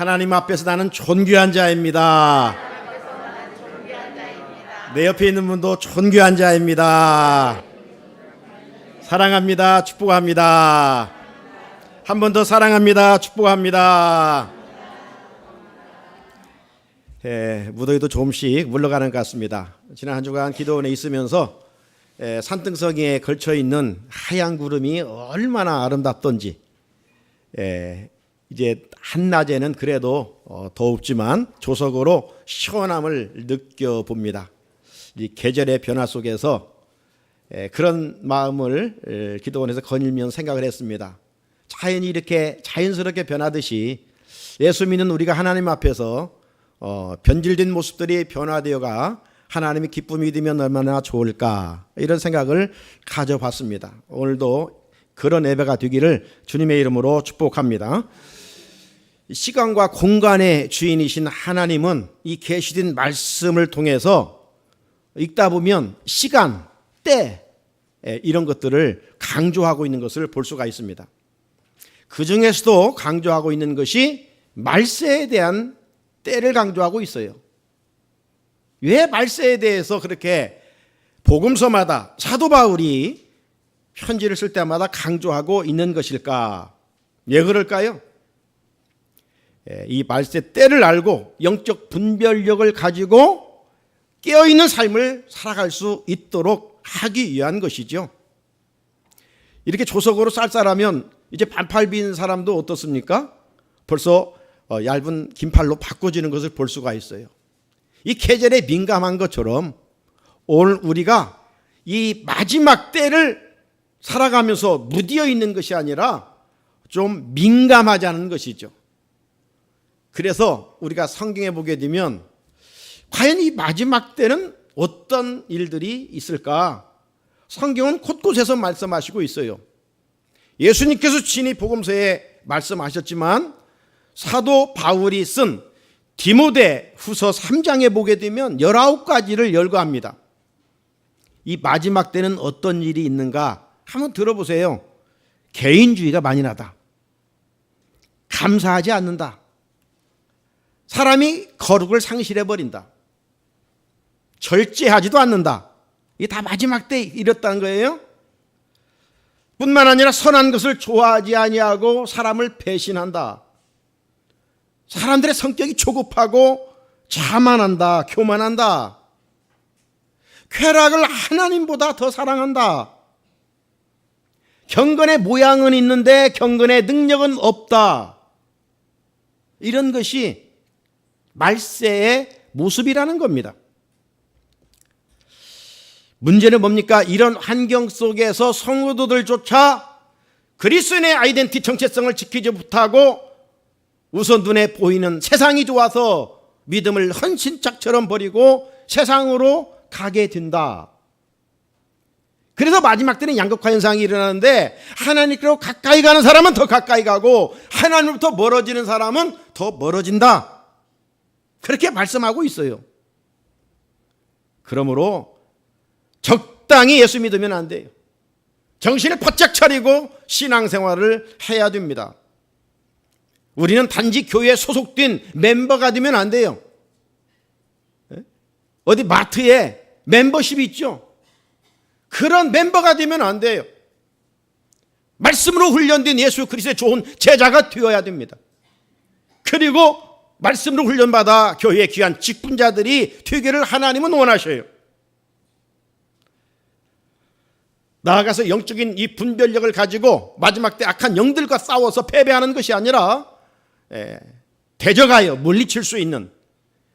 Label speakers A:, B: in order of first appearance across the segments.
A: 하나님 앞에서 나는 존귀한 자입니다. 내 옆에 있는 분도 존귀한 자입니다. 사랑합니다. 축복합니다. 한 번 더 사랑합니다. 축복합니다. 무더위도 조금씩 물러가는 것 같습니다. 지난 한 주간 기도원에 있으면서 산등성이에 걸쳐 있는 하얀 구름이 얼마나 아름답던지, 이제 한낮에는 그래도 더웁지만 조석으로 시원함을 느껴봅니다. 이 계절의 변화 속에서 그런 마음을 기도원에서 거닐면서 생각을 했습니다. 자연이 이렇게 자연스럽게 변하듯이 예수 믿는 우리가 하나님 앞에서 변질된 모습들이 변화되어가 하나님이 기쁨이 되면 얼마나 좋을까, 이런 생각을 가져봤습니다. 오늘도 그런 예배가 되기를 주님의 이름으로 축복합니다. 시간과 공간의 주인이신 하나님은 이 계시된 말씀을 통해서 읽다 보면 시간, 때, 이런 것들을 강조하고 있는 것을 볼 수가 있습니다. 그 중에서도 강조하고 있는 것이 말세에 대한 때를 강조하고 있어요. 왜 말세에 대해서 그렇게 복음서마다 사도 바울이 편지를 쓸 때마다 강조하고 있는 것일까? 왜 그럴까요? 이 말세 때를 알고 영적 분별력을 가지고 깨어있는 삶을 살아갈 수 있도록 하기 위한 것이죠. 이렇게 조석으로 쌀쌀하면 이제 반팔 빈 사람도 어떻습니까? 벌써 얇은 긴팔로 바꿔지는 것을 볼 수가 있어요. 이 계절에 민감한 것처럼 오늘 우리가 이 마지막 때를 살아가면서 무디어 있는 것이 아니라 좀 민감하자는 것이죠. 그래서 우리가 성경에 보게 되면 과연 이 마지막 때는 어떤 일들이 있을까? 성경은 곳곳에서 말씀하시고 있어요. 예수님께서 친히 복음서에 말씀하셨지만 사도 바울이 쓴 디모데 후서 3장에 보게 되면 19가지를 열거합니다. 이 마지막 때는 어떤 일이 있는가 한번 들어보세요. 개인주의가 만연하다. 감사하지 않는다. 사람이 거룩을 상실해버린다. 절제하지도 않는다. 이게 다 마지막 때에 이렇다는 거예요. 뿐만 아니라 선한 것을 좋아하지 아니하고 사람을 배신한다. 사람들의 성격이 조급하고 자만한다. 교만한다. 쾌락을 하나님보다 더 사랑한다. 경건의 모양은 있는데 경건의 능력은 없다. 이런 것이 말세의 모습이라는 겁니다. 문제는 뭡니까? 이런 환경 속에서 성도들조차 그리스도인의 아이덴티 정체성을 지키지 못하고 우선 눈에 보이는 세상이 좋아서 믿음을 헌신짝처럼 버리고 세상으로 가게 된다. 그래서 마지막 때는 양극화 현상이 일어나는데 하나님께로 가까이 가는 사람은 더 가까이 가고 하나님으로부터 멀어지는 사람은 더 멀어진다. 그렇게 말씀하고 있어요. 그러므로 적당히 예수 믿으면 안 돼요. 정신을 바짝 차리고 신앙생활을 해야 됩니다. 우리는 단지 교회에 소속된 멤버가 되면 안 돼요. 어디 마트에 멤버십이 있죠. 그런 멤버가 되면 안 돼요. 말씀으로 훈련된 예수 그리스도의 좋은 제자가 되어야 됩니다. 그리고 말씀으로 훈련받아 교회의 귀한 직분자들이 되기를 하나님은 원하셔요. 나아가서 영적인 이 분별력을 가지고 마지막 때 악한 영들과 싸워서 패배하는 것이 아니라 대적하여 물리칠 수 있는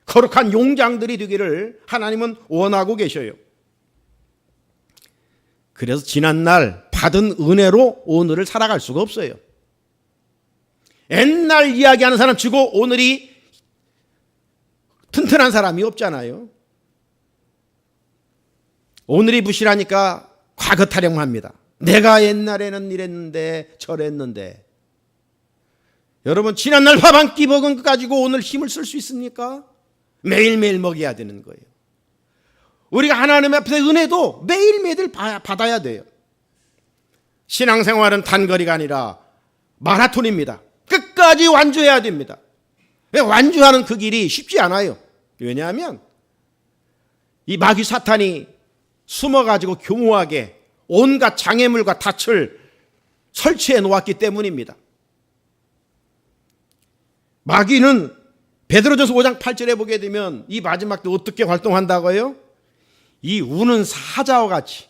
A: 거룩한 용장들이 되기를 하나님은 원하고 계셔요. 그래서 지난날 받은 은혜로 오늘을 살아갈 수가 없어요. 옛날 이야기하는 사람 치고 오늘이 튼튼한 사람이 없잖아요. 오늘이 부실하니까 과거 타령합니다. 내가 옛날에는 이랬는데 저랬는데. 여러분, 지난날 밥 한 끼 먹은 것 가지고 오늘 힘을 쓸 수 있습니까? 매일매일 먹여야 되는 거예요. 우리가 하나님 앞에서 은혜도 매일매일 받아야 돼요. 신앙생활은 단거리가 아니라 마라톤입니다. 끝까지 완주해야 됩니다. 완주하는 그 길이 쉽지 않아요. 왜냐하면 이 마귀 사탄이 숨어가지고 교묘하게 온갖 장애물과 닻을 설치해 놓았기 때문입니다. 마귀는 베드로전서 5장 8절에 보게 되면 이 마지막 때 어떻게 활동한다고요? 이 우는 사자와 같이,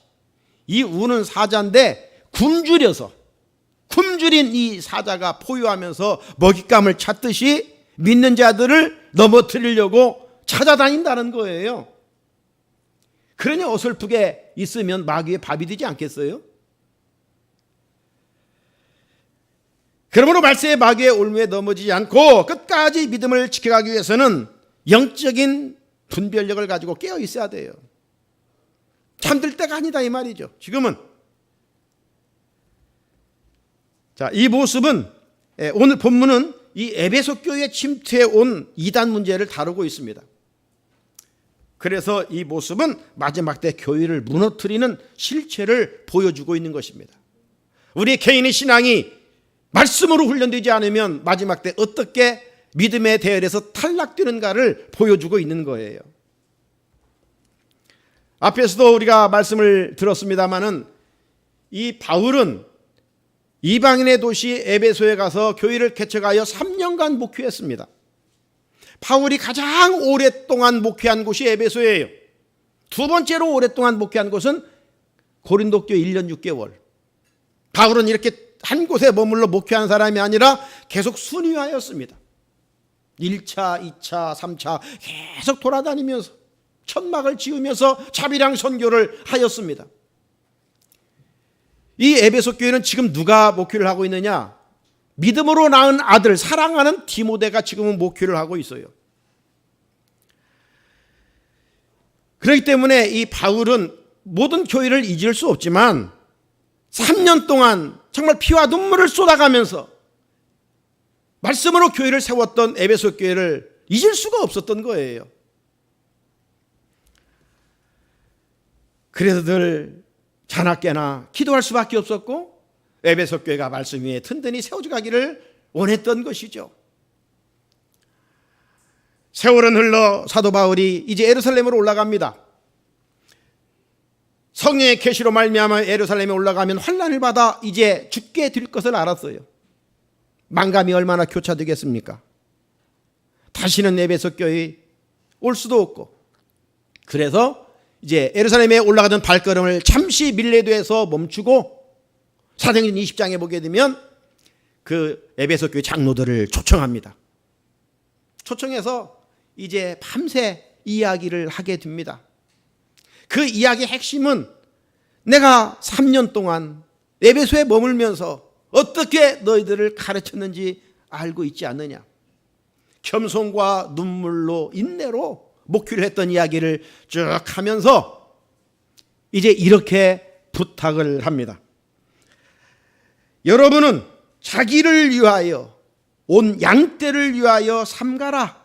A: 이 우는 사자인데 굶주린 이 사자가 포효하면서 먹잇감을 찾듯이 믿는 자들을 넘어뜨리려고 찾아다닌다는 거예요. 그러니 어설프게 있으면 마귀의 밥이 되지 않겠어요? 그러므로 말세의 마귀의 올무에 넘어지지 않고 끝까지 믿음을 지켜가기 위해서는 영적인 분별력을 가지고 깨어 있어야 돼요. 잠들 때가 아니다 이 말이죠. 지금은. 자, 이 모습은 오늘 본문은 이 에베소 교회에 침투해 온 이단 문제를 다루고 있습니다. 그래서 이 모습은 마지막 때 교회를 무너뜨리는 실체를 보여주고 있는 것입니다. 우리 개인의 신앙이 말씀으로 훈련되지 않으면 마지막 때 어떻게 믿음의 대열에서 탈락되는가를 보여주고 있는 거예요. 앞에서도 우리가 말씀을 들었습니다마는 이 바울은 이방인의 도시 에베소에 가서 교회를 개척하여 3년간 목회했습니다. 바울이 가장 오랫동안 목회한 곳이 에베소예요. 두 번째로 오랫동안 목회한 곳은 고린도 교회 1년 6개월. 바울은 이렇게 한 곳에 머물러 목회한 사람이 아니라 계속 순위하였습니다. 1차, 2차, 3차 계속 돌아다니면서 천막을 지으면서 자비랑 선교를 하였습니다. 이 에베소 교회는 지금 누가 목회를 하고 있느냐? 믿음으로 낳은 아들, 사랑하는 디모데가 지금은 목회를 하고 있어요. 그렇기 때문에 이 바울은 모든 교회를 잊을 수 없지만 3년 동안 정말 피와 눈물을 쏟아가면서 말씀으로 교회를 세웠던 에베소 교회를 잊을 수가 없었던 거예요. 그래서 늘 자나깨나 기도할 수밖에 없었고 에베소 교회가 말씀 위에 든든히 세워져 가기를 원했던 것이죠. 세월은 흘러 사도 바울이 이제 예루살렘으로 올라갑니다. 성령의 계시로 말미암아 예루살렘에 올라가면 환난을 받아 이제 죽게 될 것을 알았어요. 만감이 얼마나 교차되겠습니까? 다시는 에베소 교회에 올 수도 없고, 그래서 이제 예루살렘에 올라가던 발걸음을 잠시 밀레도에서 멈추고 사도행전 20장에 보게 되면 그 에베소 교회 장로들을 초청합니다. 초청해서 이제 밤새 이야기를 하게 됩니다. 그 이야기의 핵심은 내가 3년 동안 에베소에 머물면서 어떻게 너희들을 가르쳤는지 알고 있지 않느냐. 겸손과 눈물로 인내로 목회를 했던 이야기를 쭉 하면서 이제 이렇게 부탁을 합니다. 여러분은 자기를 위하여 온 양떼를 위하여 삼가라.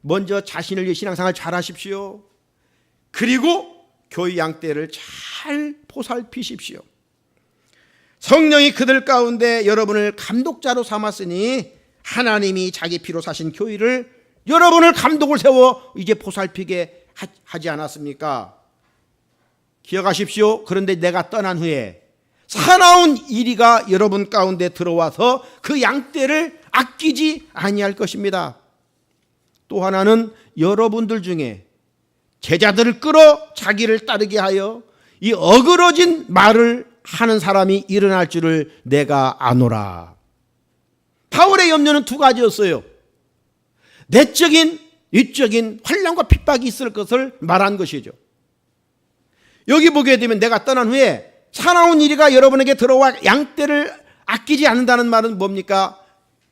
A: 먼저 자신을 위해 신앙생활 잘 하십시오. 그리고 교회 양떼를 잘 보살피십시오. 성령이 그들 가운데 여러분을 감독자로 삼았으니 하나님이 자기 피로 사신 교회를 여러분을 감독을 세워 이제 보살피게 하지 않았습니까? 기억하십시오. 그런데 내가 떠난 후에 사나운 이리가 여러분 가운데 들어와서 그 양떼를 아끼지 아니할 것입니다. 또 하나는 여러분들 중에 제자들을 끌어 자기를 따르게 하여 이 어그러진 말을 하는 사람이 일어날 줄을 내가 아노라. 바울의 염려는 두 가지였어요. 내적인, 위적인 환난과 핍박이 있을 것을 말한 것이죠. 여기 보게 되면 내가 떠난 후에 사나운 이리가 여러분에게 들어와 양떼를 아끼지 않는다는 말은 뭡니까?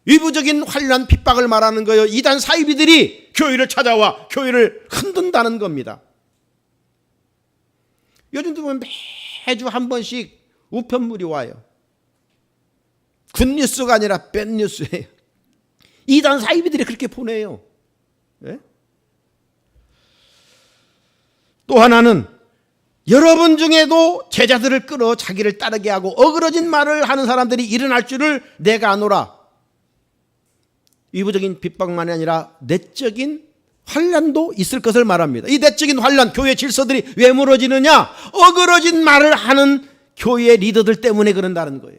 A: 위부적인 환난 핍박을 말하는 거예요. 이단 사이비들이 교회를 찾아와 교회를 흔든다는 겁니다. 요즘도 보면 매주 한 번씩 우편물이 와요. 굿뉴스가 아니라 뱃뉴스예요. 이단 사이비들이 그렇게 보내요. 네? 또 하나는 여러분 중에도 제자들을 끌어 자기를 따르게 하고 어그러진 말을 하는 사람들이 일어날 줄을 내가 아노라. 위부적인 핍박만이 아니라 내적인 환난도 있을 것을 말합니다. 이 내적인 환난, 교회 질서들이 왜 무너지느냐? 어그러진 말을 하는 교회 리더들 때문에 그런다는 거예요.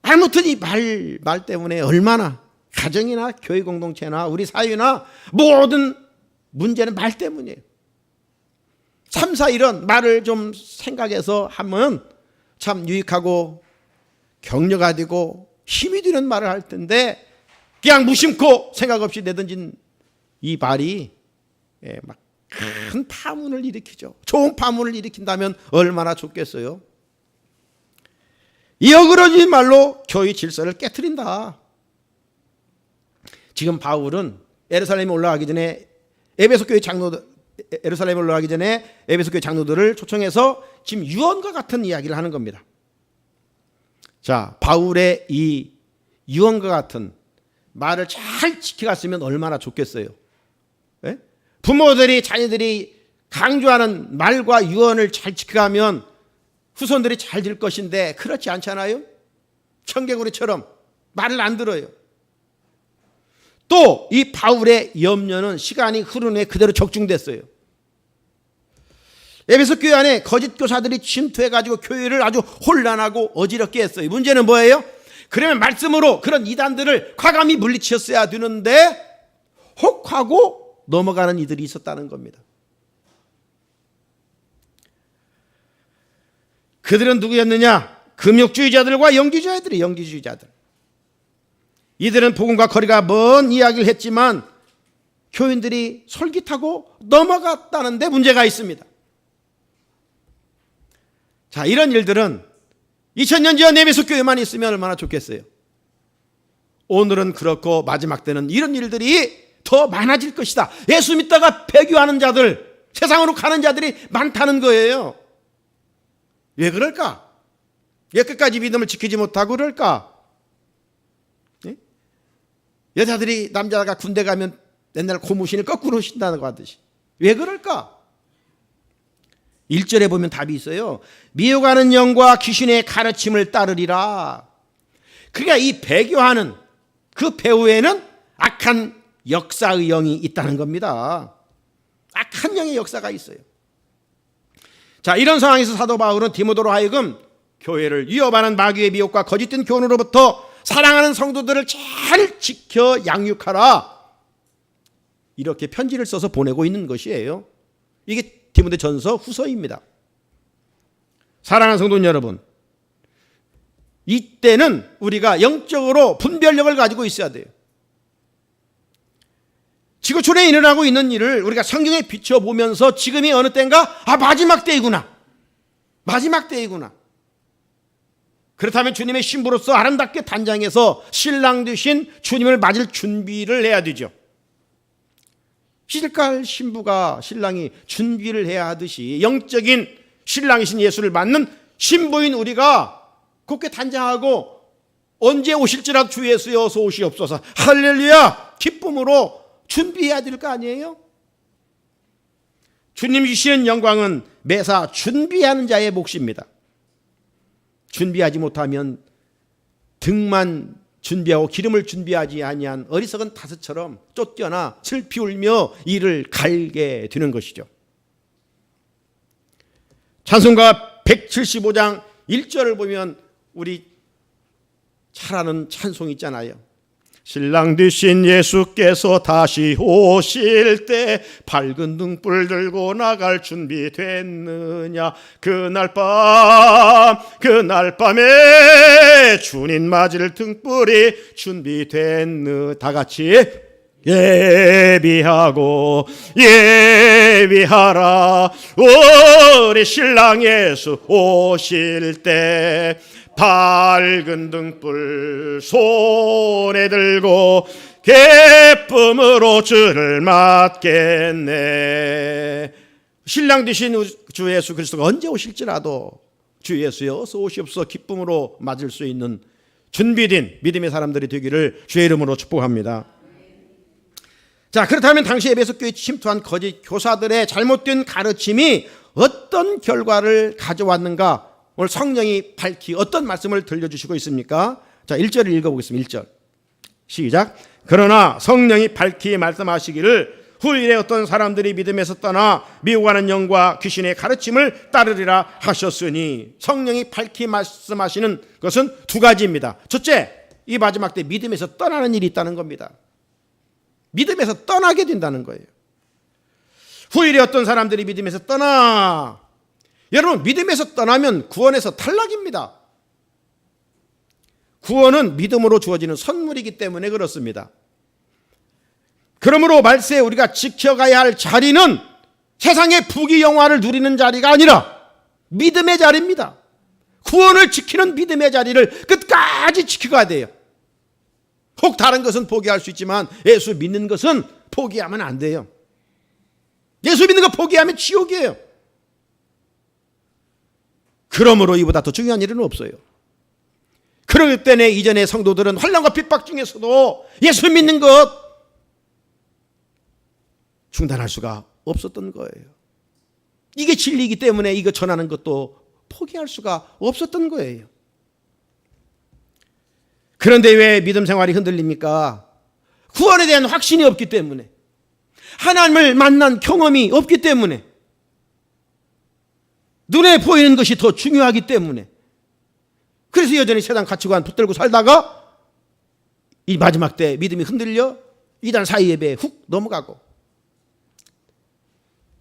A: 아무튼 이 말 때문에 얼마나 가정이나 교회 공동체나 우리 사회나 모든 문제는 말 때문이에요. 3, 4 이런 말을 좀 생각해서 하면 참 유익하고 격려가 되고 힘이 되는 말을 할 텐데 그냥 무심코 생각 없이 내던진 이 말이 막 큰 파문을 일으키죠. 좋은 파문을 일으킨다면 얼마나 좋겠어요. 이 어그러진 말로 교회 질서를 깨트린다. 지금 바울은 예루살렘에 올라가기 전에 에베소 교회 장로들을 초청해서 지금 유언과 같은 이야기를 하는 겁니다. 자, 바울의 이 유언과 같은 말을 잘 지켜갔으면 얼마나 좋겠어요. 네? 부모들이 자녀들이 강조하는 말과 유언을 잘 지켜가면 후손들이 잘 될 것인데 그렇지 않잖아요. 청개구리처럼 말을 안 들어요. 또 이 바울의 염려는 시간이 흐른 후에 그대로 적중됐어요. 에베소 교회 안에 거짓 교사들이 침투해가지고 교회를 아주 혼란하고 어지럽게 했어요. 문제는 뭐예요? 그러면 말씀으로 그런 이단들을 과감히 물리쳤어야 되는데 혹하고 넘어가는 이들이 있었다는 겁니다. 그들은 누구였느냐? 금욕주의자들과 영지주의자들. 이들은 복음과 거리가 먼 이야기를 했지만 교인들이 솔깃하고 넘어갔다는 데 문제가 있습니다. 자, 이런 일들은 2000년 전 에베소 교회만 있으면 얼마나 좋겠어요. 오늘은 그렇고 마지막 때는 이런 일들이 더 많아질 것이다. 예수 믿다가 배교하는 자들, 세상으로 가는 자들이 많다는 거예요. 왜 그럴까? 왜 끝까지 믿음을 지키지 못하고 그럴까? 네? 여자들이 남자가 군대 가면 옛날 고무신을 거꾸로 신다고 하듯이 왜 그럴까? 1절에 보면 답이 있어요. 미혹하는 영과 귀신의 가르침을 따르리라. 그러니까 이 배교하는 그 배후에는 악한 역사의 영이 있다는 겁니다. 악한 영의 역사가 있어요. 자, 이런 상황에서 사도 바울은 디모데로 하여금 교회를 위협하는 마귀의 미혹과 거짓된 교훈으로부터 사랑하는 성도들을 잘 지켜 양육하라. 이렇게 편지를 써서 보내고 있는 것이에요. 이게 디모데 전서 후서입니다. 사랑하는 성도 여러분, 이때는 우리가 영적으로 분별력을 가지고 있어야 돼요. 지구촌에 일어나고 있는 일을 우리가 성경에 비춰보면서 지금이 어느 때인가? 마지막 때이구나. 마지막 때이구나. 그렇다면 주님의 신부로서 아름답게 단장해서 신랑 되신 주님을 맞을 준비를 해야 되죠. 시집갈 신부가 신랑이 준비를 해야 하듯이 영적인 신랑이신 예수를 맞는 신부인 우리가 곱게 단장하고 언제 오실지라도 주 예수여 어서 오시옵소서 할렐루야 기쁨으로 준비해야 될 거 아니에요? 주님 주시는 영광은 매사 준비하는 자의 몫입니다. 준비하지 못하면 등만 준비하고 기름을 준비하지 아니한 어리석은 다섯처럼 쫓겨나 슬피 울며 이를 갈게 되는 것이죠. 찬송가 175장 1절을 보면 우리 잘 아는 찬송이 있잖아요. 신랑 되신 예수께서 다시 오실 때 밝은 등불 들고 나갈 준비 됐느냐. 그날 밤에 주님 맞을 등불이 준비됐느. 다 같이 예비하라. 우리 신랑 예수 오실 때 밝은 등불 손에 들고 기쁨으로 주를 맞겠네. 신랑 되신 주 예수 그리스도가 언제 오실지라도 주 예수여 어서 오시옵소서 기쁨으로 맞을 수 있는 준비된 믿음의 사람들이 되기를 주의 이름으로 축복합니다. 자, 그렇다면 당시 에베소 교회에 침투한 거짓 교사들의 잘못된 가르침이 어떤 결과를 가져왔는가? 오늘 성령이 밝히 어떤 말씀을 들려주시고 있습니까? 자, 1절을 읽어보겠습니다. 1절 시작. 그러나 성령이 밝히 말씀하시기를 후일에 어떤 사람들이 믿음에서 떠나 미혹하는 영과 귀신의 가르침을 따르리라 하셨으니, 성령이 밝히 말씀하시는 것은 두 가지입니다. 첫째, 이 마지막 때 믿음에서 떠나는 일이 있다는 겁니다. 믿음에서 떠나게 된다는 거예요. 후일에 어떤 사람들이 믿음에서 떠나. 여러분, 믿음에서 떠나면 구원에서 탈락입니다. 구원은 믿음으로 주어지는 선물이기 때문에 그렇습니다. 그러므로 말세에 우리가 지켜가야 할 자리는 세상의 부귀영화를 누리는 자리가 아니라 믿음의 자리입니다. 구원을 지키는 믿음의 자리를 끝까지 지켜가야 돼요. 혹 다른 것은 포기할 수 있지만 예수 믿는 것은 포기하면 안 돼요. 예수 믿는 거 포기하면 지옥이에요. 그러므로 이보다 더 중요한 일은 없어요. 그렇기 때문에 이전의 성도들은 환난과 핍박 중에서도 예수 믿는 것 중단할 수가 없었던 거예요. 이게 진리이기 때문에 이거 전하는 것도 포기할 수가 없었던 거예요. 그런데 왜 믿음 생활이 흔들립니까? 구원에 대한 확신이 없기 때문에, 하나님을 만난 경험이 없기 때문에, 눈에 보이는 것이 더 중요하기 때문에, 그래서 여전히 세상 가치관 붙들고 살다가 이 마지막 때 믿음이 흔들려 이단 사이예배에 훅 넘어가고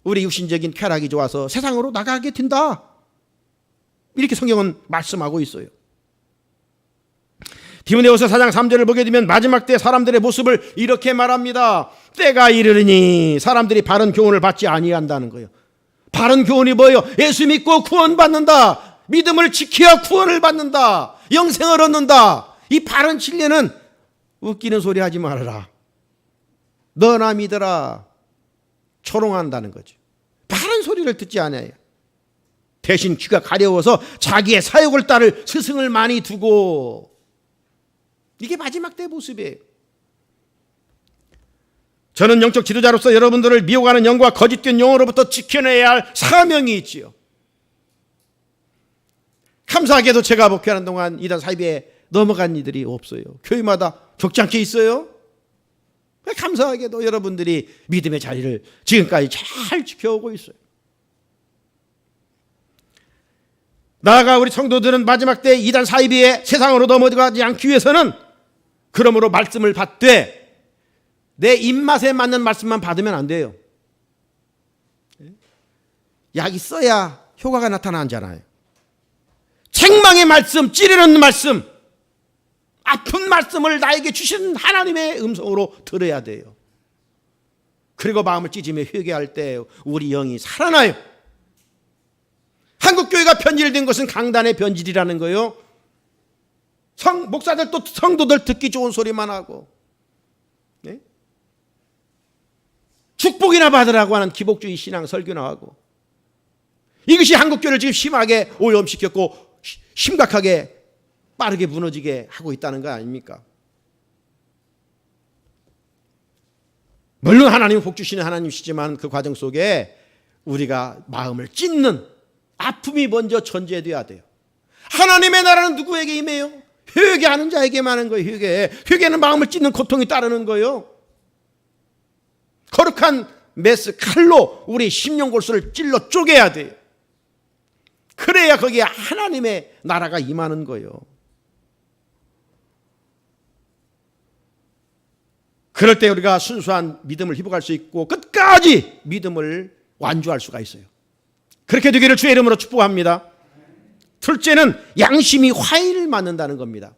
A: 우리 육신적인 쾌락이 좋아서 세상으로 나가게 된다. 이렇게 성경은 말씀하고 있어요. 디모데후서 4장 3절을 보게 되면 마지막 때 사람들의 모습을 이렇게 말합니다. 때가 이르니 사람들이 바른 교훈을 받지 아니한다는 거예요. 바른 교훈이 뭐예요? 예수 믿고 구원받는다. 믿음을 지켜야 구원을 받는다. 영생을 얻는다. 이 바른 진리는 웃기는 소리 하지 말아라. 너나 믿어라. 초롱한다는 거죠. 바른 소리를 듣지 않아요. 대신 귀가 가려워서 자기의 사욕을 따를 스승을 많이 두고, 이게 마지막 때의 모습이에요. 저는 영적 지도자로서 여러분들을 미혹하는 영과 거짓된 영으로부터 지켜내야 할 사명이 있지요. 감사하게도 제가 목회하는 동안 이단 사이비에 넘어간 이들이 없어요. 교회마다 적지 않게 있어요. 감사하게도 여러분들이 믿음의 자리를 지금까지 잘 지켜오고 있어요. 나아가 우리 성도들은 마지막 때 이단 사이비에 세상으로 넘어가지 않기 위해서는 그러므로 말씀을 받되 내 입맛에 맞는 말씀만 받으면 안 돼요. 약이 써야 효과가 나타나잖아요. 책망의 말씀, 찌르는 말씀, 아픈 말씀을 나에게 주신 하나님의 음성으로 들어야 돼요. 그리고 마음을 찢으며 회개할 때 우리 영이 살아나요. 한국교회가 변질된 것은 강단의 변질이라는 거예요. 목사들도 성도들 듣기 좋은 소리만 하고, 네? 축복이나 받으라고 하는 기복주의 신앙 설교나 하고, 이것이 한국교회를 지금 심하게 오염시켰고 심각하게 빠르게 무너지게 하고 있다는 거 아닙니까? 물론 하나님은 복 주시는 하나님이시지만 그 과정 속에 우리가 마음을 찢는 아픔이 먼저 전제돼야 돼요. 하나님의 나라는 누구에게 임해요? 회개하는 자에게만 하는 거예요. 회개는 마음을 찢는 고통이 따르는 거예요. 거룩한 메스 칼로 우리 심령골수를 찔러 쪼개야 돼요. 그래야 거기에 하나님의 나라가 임하는 거예요. 그럴 때 우리가 순수한 믿음을 회복할 수 있고 끝까지 믿음을 완주할 수가 있어요. 그렇게 되기를 주의 이름으로 축복합니다. 둘째는 양심이 화인을 맞는다는 겁니다.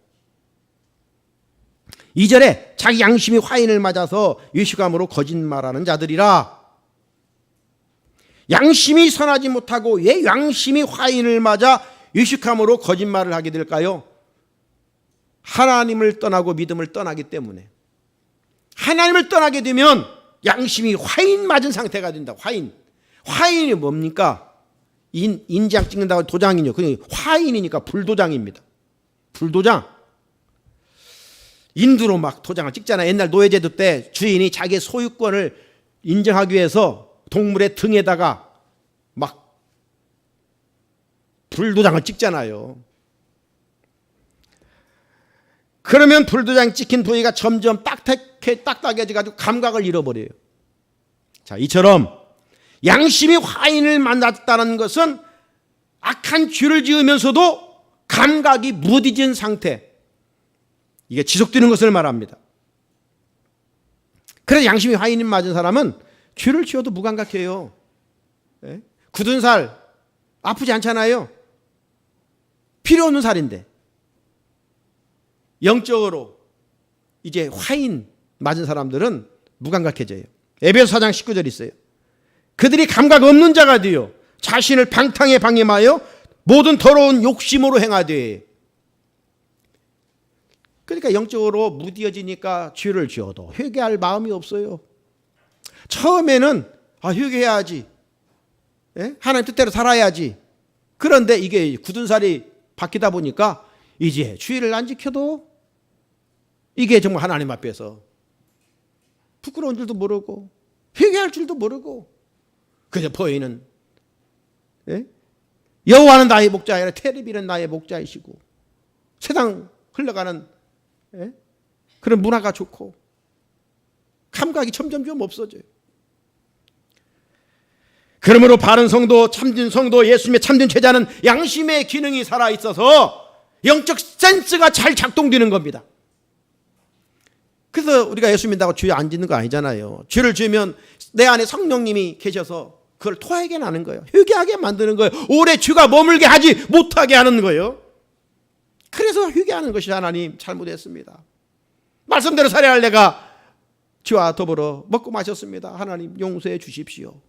A: 2절에 자기 양심이 화인을 맞아서 유식함으로 거짓말하는 자들이라. 양심이 선하지 못하고 왜 양심이 화인을 맞아 유식함으로 거짓말을 하게 될까요? 하나님을 떠나고 믿음을 떠나기 때문에. 하나님을 떠나게 되면 양심이 화인 맞은 상태가 된다. 화인이 뭡니까? 인장 찍는다고 도장이요. 그게 화인이니까 불도장입니다. 불도장. 인두로 막 도장을 찍잖아요. 옛날 노예제도 때 주인이 자기의 소유권을 인정하기 위해서 동물의 등에다가 막 불도장을 찍잖아요. 그러면 불도장 찍힌 부위가 점점 딱딱해져가지고 감각을 잃어버려요. 자, 이처럼 양심이 화인을 만났다는 것은 악한 죄를 지으면서도 감각이 무뎌진 상태, 이게 지속되는 것을 말합니다. 그래서 양심이 화인을 맞은 사람은 죄를 지어도 무감각해요. 굳은 살 아프지 않잖아요. 필요 없는 살인데. 영적으로 이제 화인 맞은 사람들은 무감각해져요. 에베소 4장 19절 있어요. 그들이 감각 없는 자가 되어 자신을 방탕에 방임하여 모든 더러운 욕심으로 행하되. 그러니까 영적으로 무뎌지니까 죄를 지어도 회개할 마음이 없어요. 처음에는 회개해야지, 하나님 뜻대로 살아야지. 그런데 이게 굳은 살이 바뀌다 보니까 이제 주의를 안 지켜도 이게 정말 하나님 앞에서 부끄러운 줄도 모르고 회개할 줄도 모르고 그저 보이는, 여호와는 나의 목자가 아니라 테레비는 나의 목자이시고 세상 흘러가는 그런 문화가 좋고 감각이 점점 없어져요. 그러므로 바른 성도, 참된 성도, 예수님의 참된 제자는 양심의 기능이 살아있어서 영적 센스가 잘 작동되는 겁니다. 그래서 우리가 예수 믿는다고 죄 안 짓는 거 아니잖아요. 죄를 지으면 내 안에 성령님이 계셔서 그걸 토하게 하는 거예요. 회개하게 만드는 거예요. 오래 죄가 머물게 하지 못하게 하는 거예요. 그래서 회개하는 것이 하나님 잘못했습니다. 말씀대로 살아야 할 내가 죄와 더불어 먹고 마셨습니다. 하나님 용서해 주십시오.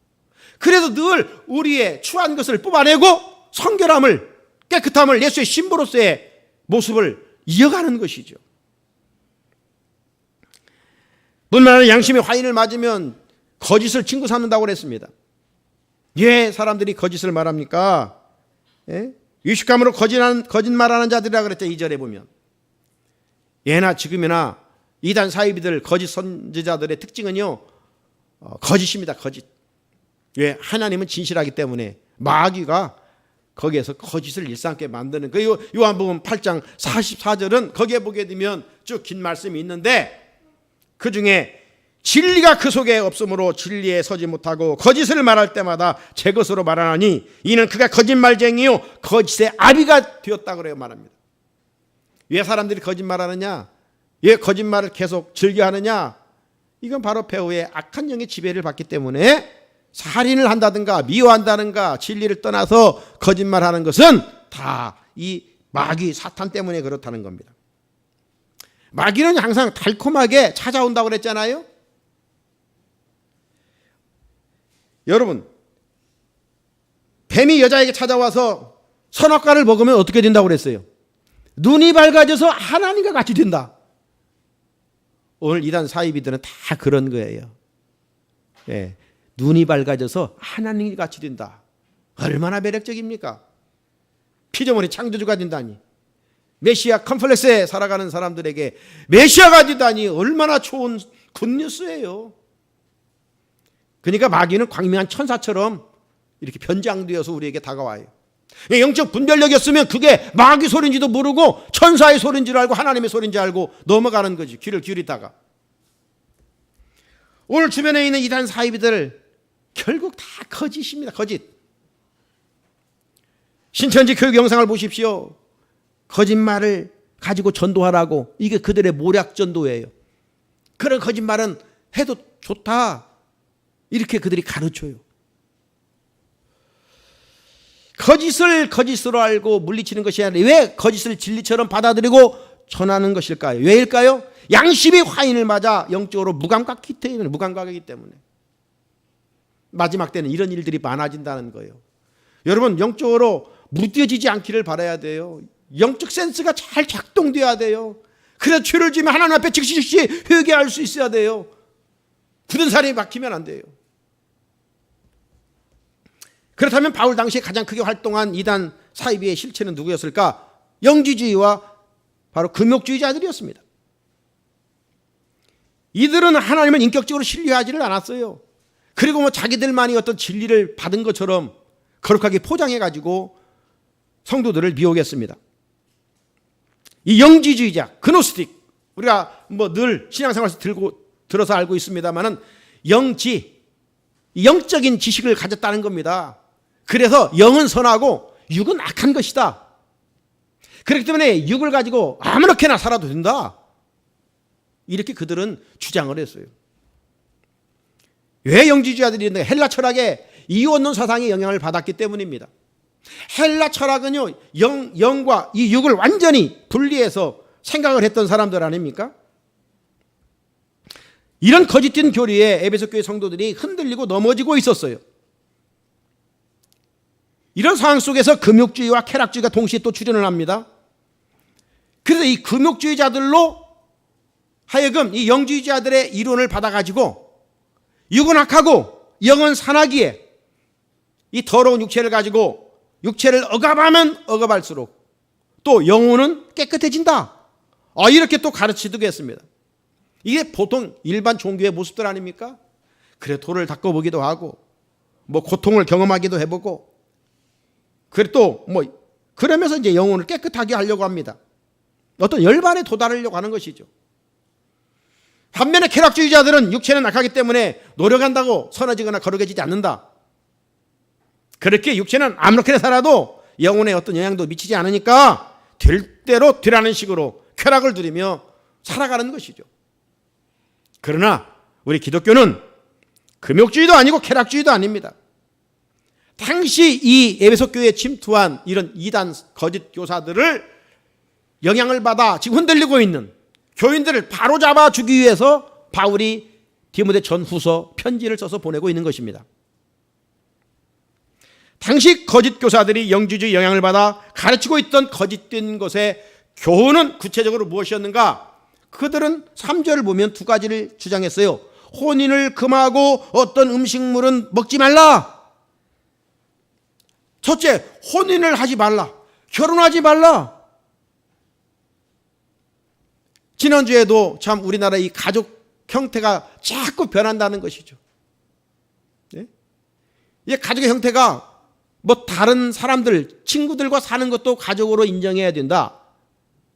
A: 그래서 늘 우리의 추한 것을 뽑아내고 성결함을, 깨끗함을 예수의 신부로서의 모습을 이어가는 것이죠. 뿐만 아니라 양심의 화인을 맞으면 거짓을 친구 삼는다고 그랬습니다. 왜 사람들이 거짓을 말합니까? 유식함으로 거짓말하는 자들이라 그랬죠. 2절에 보면. 예나 지금이나 이단 사이비들 거짓 선지자들의 특징은요, 거짓입니다. 거짓. 왜? 하나님은 진실하기 때문에 마귀가 거기에서 거짓을 일삼게 만드는 거예요. 요한복음 8장 44절은 거기에 보게 되면 쭉 긴 말씀이 있는데 그 중에 진리가 그 속에 없으므로 진리에 서지 못하고 거짓을 말할 때마다 제 것으로 말하나니 이는 그가 거짓말쟁이요 거짓의 아비가 되었다고 그래요. 말합니다. 왜 사람들이 거짓말하느냐? 왜 거짓말을 계속 즐겨하느냐? 이건 바로 배후의 악한 영의 지배를 받기 때문에 살인을 한다든가 미워한다든가 진리를 떠나서 거짓말하는 것은 다 이 마귀 사탄 때문에 그렇다는 겁니다. 마귀는 항상 달콤하게 찾아온다고 그랬잖아요. 여러분, 뱀이 여자에게 찾아와서 선악과를 먹으면 어떻게 된다고 그랬어요? 눈이 밝아져서 하나님과 같이 된다. 오늘 이단 사이비들은 다 그런 거예요. 눈이 밝아져서 하나님과 같이 된다. 얼마나 매력적입니까? 피조물이 창조주가 된다니. 메시아 컴플렉스에 살아가는 사람들에게 메시아가 된다니 얼마나 좋은 굿뉴스예요. 그러니까 마귀는 광명한 천사처럼 이렇게 변장되어서 우리에게 다가와요. 영적 분별력이 없으면 그게 마귀 소리인지도 모르고 천사의 소리인 줄 알고 하나님의 소리인 줄 알고 넘어가는 거지. 귀를 기울이다가. 오늘 주변에 있는 이단 사이비들 결국 다 거짓입니다. 거짓. 신천지 교육 영상을 보십시오. 거짓말을 가지고 전도하라고. 이게 그들의 모략 전도예요. 그런 거짓말은 해도 좋다. 이렇게 그들이 가르쳐요. 거짓을 거짓으로 알고 물리치는 것이 아니라 왜 거짓을 진리처럼 받아들이고 전하는 것일까요? 왜일까요? 양심이 화인을 맞아 영적으로 무감각이기 때문에. 마지막 때는 이런 일들이 많아진다는 거예요. 여러분, 영적으로 무뎌지지 않기를 바라야 돼요. 영적 센스가 잘 작동돼야 돼요. 그래서 죄를 지으면 하나님 앞에 즉시 회개할 수 있어야 돼요. 굳은 살이 막히면 안 돼요. 그렇다면 바울 당시에 가장 크게 활동한 이단 사이비의 실체는 누구였을까? 영지주의와 바로 금욕주의자들이었습니다. 이들은 하나님을 인격적으로 신뢰하지를 않았어요. 그리고 자기들만이 어떤 진리를 받은 것처럼 거룩하게 포장해가지고 성도들을 미혹했습니다. 이 영지주의자, 그노스틱, 우리가 뭐 늘 신앙생활에서 들어서 알고 있습니다만은 영적인 지식을 가졌다는 겁니다. 그래서 영은 선하고 육은 악한 것이다. 그렇기 때문에 육을 가지고 아무렇게나 살아도 된다. 이렇게 그들은 주장을 했어요. 왜 영지주의자들이 있는가? 헬라 철학의 이원론 사상의 영향을 받았기 때문입니다. 헬라 철학은요, 영과 이 육을 완전히 분리해서 생각을 했던 사람들 아닙니까? 이런 거짓된 교리에 에베소 교회 성도들이 흔들리고 넘어지고 있었어요. 이런 상황 속에서 금욕주의와 쾌락주의가 동시에 또 출현을 합니다. 그래서 이 금욕주의자들로 하여금 이 영주의자들의 이론을 받아가지고 육은 악하고 영은 선하기에 이 더러운 육체를 가지고 육체를 억압하면 억압할수록 또 영혼은 깨끗해진다. 이렇게 또 가르치기도 했습니다. 이게 보통 일반 종교의 모습들 아닙니까? 그래 돌을 닦아보기도 하고 뭐 고통을 경험하기도 해보고 그래 또 뭐 그러면서 이제 영혼을 깨끗하게 하려고 합니다. 어떤 열반에 도달하려고 하는 것이죠. 반면에 쾌락주의자들은 육체는 악하기 때문에 노력한다고 선해지거나 거룩해지지 않는다. 그렇게 육체는 아무렇게나 살아도 영혼에 어떤 영향도 미치지 않으니까 될 대로 되라는 식으로 쾌락을 누리며 살아가는 것이죠. 그러나 우리 기독교는 금욕주의도 아니고 쾌락주의도 아닙니다. 당시 이 에베소 교회에 침투한 이런 이단 거짓 교사들을 영향을 받아 지금 흔들리고 있는 교인들을 바로잡아 주기 위해서 바울이 디모데 전후서 편지를 써서 보내고 있는 것입니다. 당시 거짓 교사들이 영주주의 영향을 받아 가르치고 있던 거짓된 것의 교훈은 구체적으로 무엇이었는가? 그들은 3절을 보면 두 가지를 주장했어요. 혼인을 금하고 어떤 음식물은 먹지 말라. 첫째, 혼인을 하지 말라. 결혼하지 말라. 지난주에도 참 우리나라 이 가족 형태가 자꾸 변한다는 것이죠. 네? 이 가족의 형태가 뭐 다른 사람들, 친구들과 사는 것도 가족으로 인정해야 된다.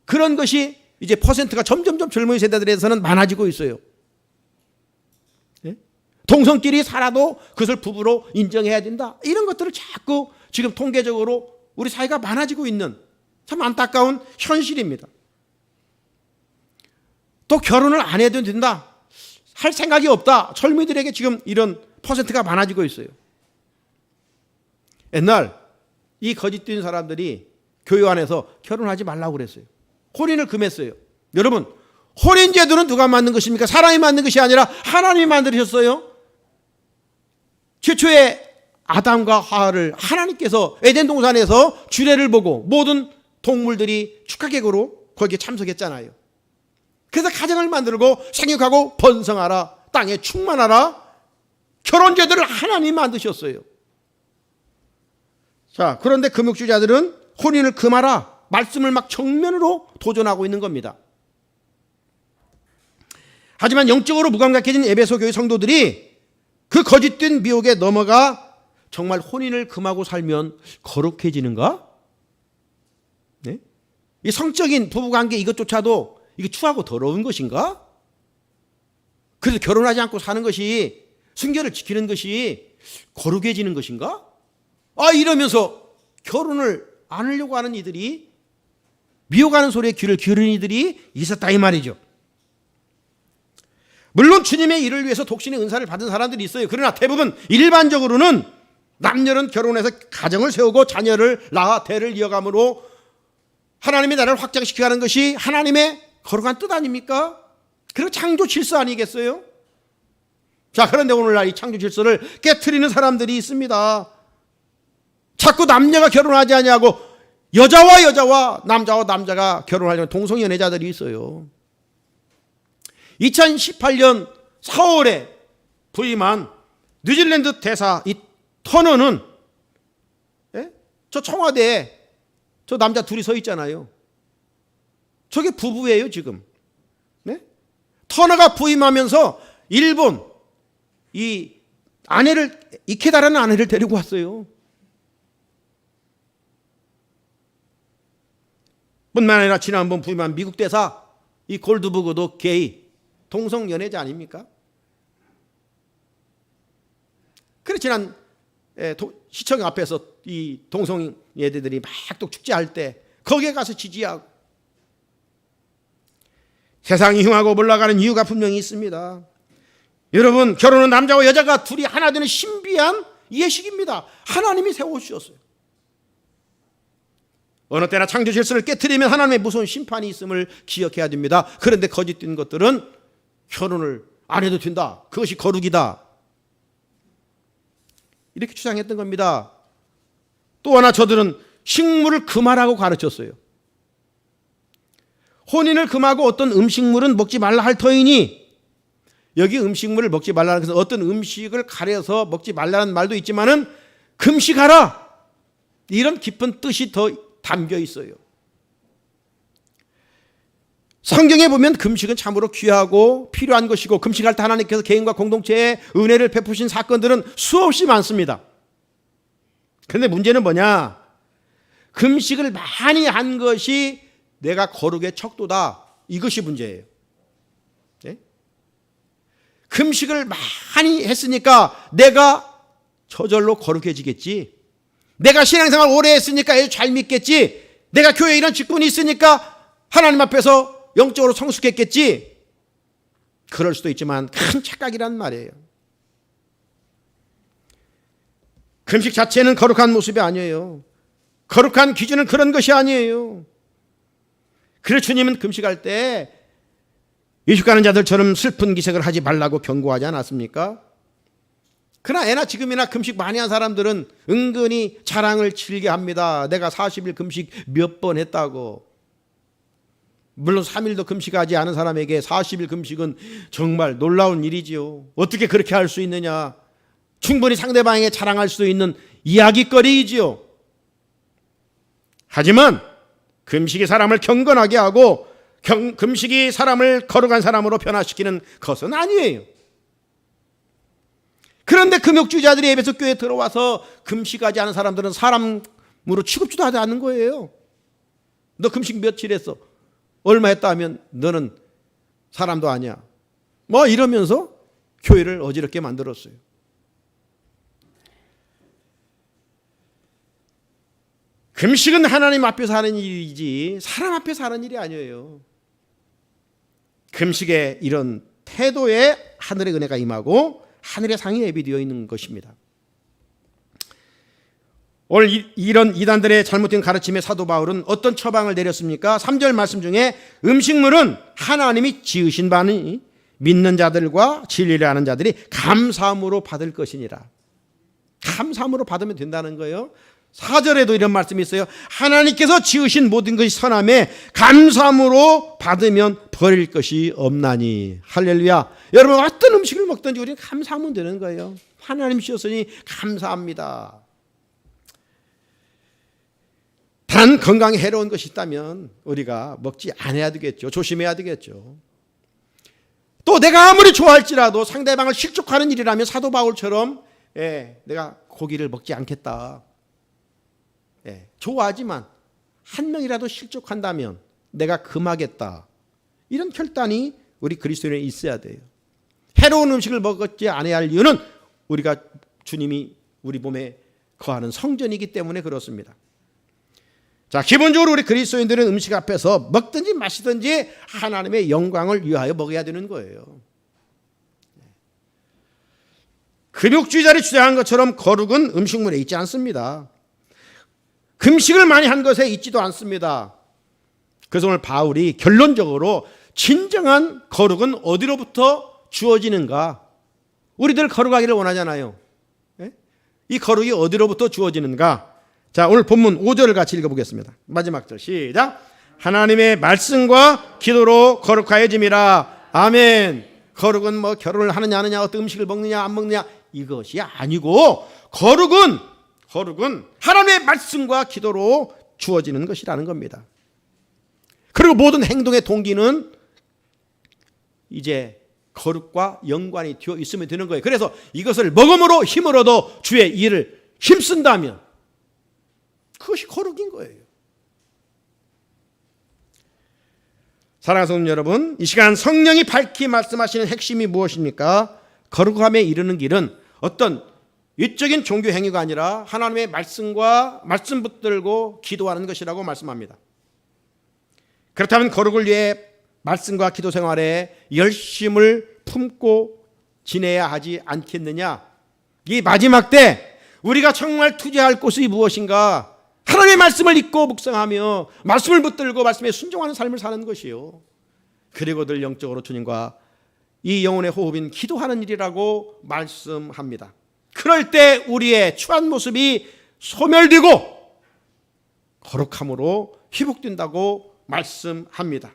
A: 그런 것이 이제 퍼센트가 점점점 젊은 세대들에서는 많아지고 있어요. 네? 동성끼리 살아도 그것을 부부로 인정해야 된다. 이런 것들을 자꾸 지금 통계적으로 우리 사회가 많아지고 있는 참 안타까운 현실입니다. 또 결혼을 안 해도 된다. 할 생각이 없다. 젊은이들에게 지금 이런 퍼센트가 많아지고 있어요. 옛날 이 거짓된 사람들이 교회 안에서 결혼하지 말라고 그랬어요. 혼인을 금했어요. 여러분, 혼인 제도는 누가 만든 것입니까? 사람이 만든 것이 아니라 하나님이 만드셨어요. 최초의 아담과 하와를 하나님께서 에덴 동산에서 주례를 보고 모든 동물들이 축하객으로 거기에 참석했잖아요. 그래서 가정을 만들고 생육하고 번성하라, 땅에 충만하라. 결혼 제도를 하나님이 만드셨어요. 자, 그런데 금욕주의자들은 혼인을 금하라 말씀을 막 정면으로 도전하고 있는 겁니다. 하지만 영적으로 무감각해진 에베소 교회 성도들이 그 거짓된 미혹에 넘어가 정말 혼인을 금하고 살면 거룩해지는가? 네? 이 성적인 부부관계 이것조차도 이게 추하고 더러운 것인가? 그래서 결혼하지 않고 사는 것이 순결을 지키는 것이 거룩해지는 것인가? 이러면서 결혼을 안 하려고 하는 이들이 미혹하는 소리에 귀를 기울이는 이들이 있었다 이 말이죠. 물론 주님의 일을 위해서 독신의 은사를 받은 사람들이 있어요. 그러나 대부분 일반적으로는 남녀는 결혼해서 가정을 세우고 자녀를 낳아 대를 이어감으로 하나님이 나를 확장시켜가는 것이 하나님의 거룩한 뜻 아닙니까? 그리고 창조 질서 아니겠어요? 자, 그런데 오늘날 이 창조 질서를 깨트리는 사람들이 있습니다. 자꾸 남녀가 결혼하지 아니하고 여자와 여자와 남자와 남자가 결혼하려는 동성연애자들이 있어요. 2018년 4월에 부임한 뉴질랜드 대사 이 터너는 저 청와대에 저 남자 둘이 서 있잖아요. 저게 부부예요 지금. 네? 터너가 부임하면서 일본 이 아내를 이케다라는 아내를 데리고 왔어요. 뿐만 아니라 지난번 부임한 미국 대사 이 골드버그도 게이, 동성 연애자 아닙니까? 그래 지난 시청 앞에서 이 동성 예대들이 막 또 축제할 때 거기에 가서 지지하고, 세상이 흉하고 올라가는 이유가 분명히 있습니다. 여러분, 결혼은 남자와 여자가 둘이 하나 되는 신비한 예식입니다. 하나님이 세워주셨어요. 어느 때나 창조 질서를 깨트리면 하나님의 무서운 심판이 있음을 기억해야 됩니다. 그런데 거짓된 것들은 결혼을 안 해도 된다, 그것이 거룩이다, 이렇게 주장했던 겁니다. 또 하나, 저들은 식물을 금하라고 가르쳤어요. 혼인을 금하고 어떤 음식물은 먹지 말라 할 터이니, 여기 음식물을 먹지 말라는 것은 어떤 음식을 가려서 먹지 말라는 말도 있지만은 금식하라, 이런 깊은 뜻이 더 담겨 있어요. 성경에 보면 금식은 참으로 귀하고 필요한 것이고, 금식할 때 하나님께서 개인과 공동체에 은혜를 베푸신 사건들은 수없이 많습니다. 그런데 문제는 뭐냐? 금식을 많이 한 것이 내가 거룩의 척도다, 이것이 문제예요. 네? 금식을 많이 했으니까 내가 저절로 거룩해지겠지, 내가 신앙생활 오래 했으니까 잘 믿겠지, 내가 교회에 이런 직분이 있으니까 하나님 앞에서 영적으로 성숙했겠지, 그럴 수도 있지만 큰 착각이란 말이에요. 금식 자체는 거룩한 모습이 아니에요. 거룩한 기준은 그런 것이 아니에요. 그래서 주님은 금식할 때 이식하는 자들처럼 슬픈 기색을 하지 말라고 경고하지 않았습니까? 그러나 애나 지금이나 금식 많이 한 사람들은 은근히 자랑을 즐겨 합니다. 내가 40일 금식 몇 번 했다고. 물론 3일도 금식하지 않은 사람에게 40일 금식은 정말 놀라운 일이지요. 어떻게 그렇게 할 수 있느냐, 충분히 상대방에게 자랑할 수도 있는 이야기거리이지요. 하지만 금식이 사람을 경건하게 하고 금식이 사람을 거룩한 사람으로 변화시키는 것은 아니에요. 그런데 금욕주의자들이 에베소 교회에 들어와서 금식하지 않은 사람들은 사람으로 취급지도 하지 않는 거예요. 너 금식 며칠 했어? 얼마 했다 하면 너는 사람도 아니야, 뭐 이러면서 교회를 어지럽게 만들었어요. 금식은 하나님 앞에서 하는 일이지 사람 앞에서 하는 일이 아니에요. 금식에 이런 태도에 하늘의 은혜가 임하고 하늘의 상이 예비되어 있는 것입니다. 오늘 이런 이단들의 잘못된 가르침에 사도 바울은 어떤 처방을 내렸습니까? 3절 말씀 중에 음식물은 하나님이 지으신 바니 믿는 자들과 진리를 아는 자들이 감사함으로 받을 것이니라. 감사함으로 받으면 된다는 거예요. 4절에도 이런 말씀이 있어요. 하나님께서 지으신 모든 것이 선함에 감사함으로 받으면 버릴 것이 없나니. 할렐루야. 여러분, 어떤 음식을 먹든지 우리는 감사하면 되는 거예요. 하나님 주셨으니 감사합니다. 단 건강에 해로운 것이 있다면 우리가 먹지 않아야 되겠죠. 조심해야 되겠죠. 또 내가 아무리 좋아할지라도 상대방을 실족하는 일이라면 사도 바울처럼 내가 고기를 먹지 않겠다, 좋아하지만 한 명이라도 실족한다면 내가 금하겠다, 이런 결단이 우리 그리스도인에 있어야 돼요. 해로운 음식을 먹지 않아야 할 이유는 우리가 주님이 우리 몸에 거하는 성전이기 때문에 그렇습니다. 자, 기본적으로 우리 그리스도인들은 음식 앞에서 먹든지 마시든지 하나님의 영광을 위하여 먹어야 되는 거예요. 금욕주의자들이 주장한 것처럼 거룩은 음식물에 있지 않습니다. 금식을 많이 한 것에 있지도 않습니다. 그래서 오늘 바울이 결론적으로 진정한 거룩은 어디로부터 주어지는가? 우리들 거룩하기를 원하잖아요. 이 거룩이 어디로부터 주어지는가? 자, 오늘 본문 5절을 같이 읽어보겠습니다. 마지막 절 시작. 하나님의 말씀과 기도로 거룩하여짐이라. 아멘. 거룩은 뭐 결혼을 하느냐 안 하느냐, 어떤 음식을 먹느냐 안 먹느냐, 이것이 아니고 거룩은 하나님의 말씀과 기도로 주어지는 것이라는 겁니다. 그리고 모든 행동의 동기는 이제 거룩과 연관이 되어 있으면 되는 거예요. 그래서 이것을 먹음으로 힘을 얻어 주의 일을 힘쓴다면 그것이 거룩인 거예요. 사랑하는 성도 여러분, 이 시간 성령이 밝히 말씀하시는 핵심이 무엇입니까? 거룩함에 이르는 길은 어떤 외적인 종교 행위가 아니라 하나님의 말씀과 말씀 붙들고 기도하는 것이라고 말씀합니다. 그렇다면 거룩을 위해 말씀과 기도 생활에 열심을 품고 지내야 하지 않겠느냐? 이 마지막 때 우리가 정말 투자할 곳이 무엇인가? 하나님의 말씀을 읽고 묵상하며 말씀을 붙들고 말씀에 순종하는 삶을 사는 것이요. 그리고들 영적으로 주님과 이 영혼의 호흡인 기도하는 일이라고 말씀합니다. 그럴 때 우리의 추한 모습이 소멸되고 거룩함으로 회복된다고 말씀합니다.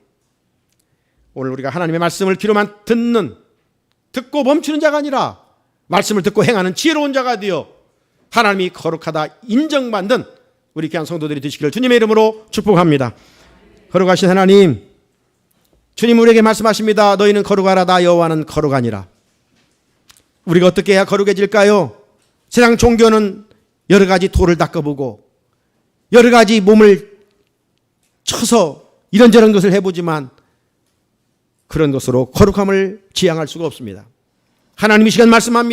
A: 오늘 우리가 하나님의 말씀을 귀로만 듣고 멈추는 자가 아니라 말씀을 듣고 행하는 지혜로운 자가 되어 하나님이 거룩하다 인정받는 우리 귀한 성도들이 되시기를 주님의 이름으로 축복합니다. 거룩하신 하나님, 주님 우리에게 말씀하십니다. 너희는 거룩하라, 나 여호와는 거룩하니라. 우리가 어떻게 해야 거룩해질까요? 세상 종교는 여러 가지 돌을 닦아보고 여러 가지 몸을 쳐서 이런저런 것을 해보지만 그런 것으로 거룩함을 지향할 수가 없습니다. 하나님이 시간 말씀합니다.